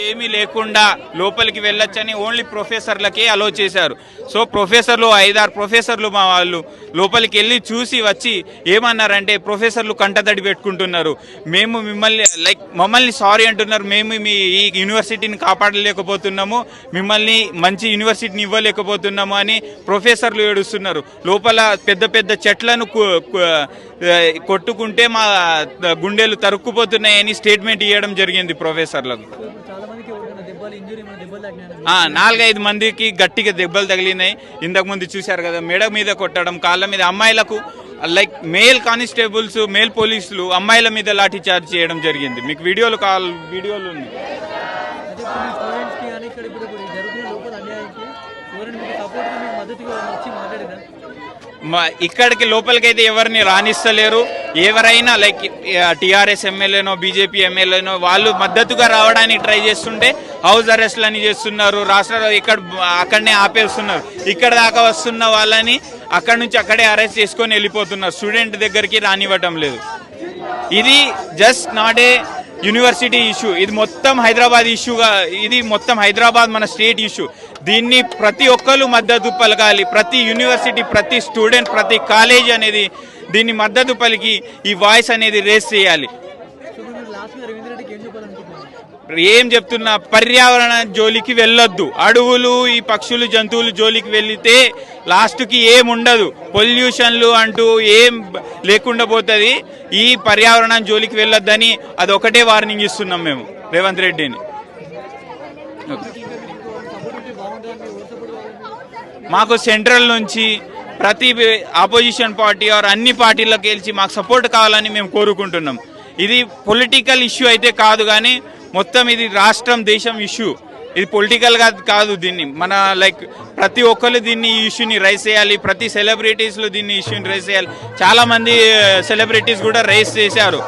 ఏమీ లేకుండా లోపలికి వెళ్ళొచ్చని ఓన్లీ ప్రొఫెసర్లకే అలో చేశారు. సో ప్రొఫెసర్లు 5-6 ప్రొఫెసర్లు మా వాళ్ళు లోపలికి వెళ్ళి చూసి వచ్చి ఏమన్నారంటే, ప్రొఫెసర్లు కంటతడి పెట్టుకుంటున్నారు, మేము మమ్మల్ని సారీ అంటున్నారు, మేము మీ ఈ యూనివర్సిటీని కాపాడలేకపోతున్నాము, మిమ్మల్ని మంచి యూనివర్సిటీని ఇవ్వలేకపోతున్నాము అని ప్రొఫెసర్లు ఏడుస్తున్నారు. లోపల పెద్ద పెద్ద చెట్లను కొట్టుకుంటే మా గుండెలు తరుక్కుపోతున్నాయని స్టేట్మెంట్ ఇవ్వడం జరిగింది ప్రొఫెసర్లకు. 4-5 మందికి గట్టిగా దెబ్బలు తగిలినాయి. ఇంతకు ముందు చూశారు కదా, మెడ మీద కొట్టడం, కాళ్ళ మీద. అమ్మాయిలకు మేల్ కానిస్టేబుల్స్, మేల్ పోలీసులు అమ్మాయిల మీద లాఠీ చార్జ్ చేయడం జరిగింది. మీకు వీడియోలు ఉన్నాయి. ఇక్కడికి లోపలికైతే ఎవరిని రాణిస్తలేరు. ఎవరైనా టీఆర్ఎస్ ఎమ్మెల్యేనో బీజేపీ ఎమ్మెల్యేనో వాళ్ళు మద్దతుగా రావడానికి ట్రై చేస్తుంటే హౌస్ అరెస్ట్లు అని చేస్తున్నారు. అక్కడనే ఆపేస్తున్నారు. ఇక్కడ దాకా వస్తున్న వాళ్ళని అక్కడి నుంచి అక్కడే అరెస్ట్ చేసుకొని వెళ్ళిపోతున్నారు. స్టూడెంట్ దగ్గరికి రానివ్వటం లేదు. ఇది just not a university issue, ఇది మొత్తం హైదరాబాద్ ఇష్యూగా, ఇది మొత్తం హైదరాబాద్ మన స్టేట్ ఇష్యూ. దీన్ని ప్రతి ఒక్కరు మద్దతు పలకాలి. ప్రతి యూనివర్సిటీ, ప్రతి స్టూడెంట్, ప్రతి కాలేజ్ అనేది దీన్ని మద్దతు పలికి ఈ వాయిస్ అనేది రేస్ చేయాలి. ఏం చెప్తున్నా, పర్యావరణ జోలికి వెళ్ళొద్దు. అడవులు, ఈ పక్షులు, జంతువులు జోలికి వెళితే లాస్ట్కి ఏముండదు, పొల్యూషన్లు అంటూ ఏం లేకుండా పోతుంది. ఈ పర్యావరణ జోలికి వెళ్ళొద్దని అదొకటే వార్నింగ్ ఇస్తున్నాం మేము రేవంత్ రెడ్డిని. మాకు సెంట్రల్ నుంచి ప్రతి ఆపోజిషన్ పార్టీ అన్ని పార్టీలకు గెలిచి మాకు సపోర్ట్ కావాలని మేము కోరుకుంటున్నాం. ఇది పొలిటికల్ ఇష్యూ అయితే కాదు, కానీ మొత్తం ఇది రాష్ట్రం, దేశం ఇష్యూ. ఇది పొలిటికల్గా కాదు. దీన్ని మన ప్రతి ఒక్కరు దీన్ని ఈ ఇష్యూని రైజ్ చేయాలి. ప్రతి సెలబ్రిటీస్లో దీన్ని ఇష్యూని రైజ్ చేయాలి. చాలా మంది సెలబ్రిటీస్ కూడా రైజ్ చేశారు.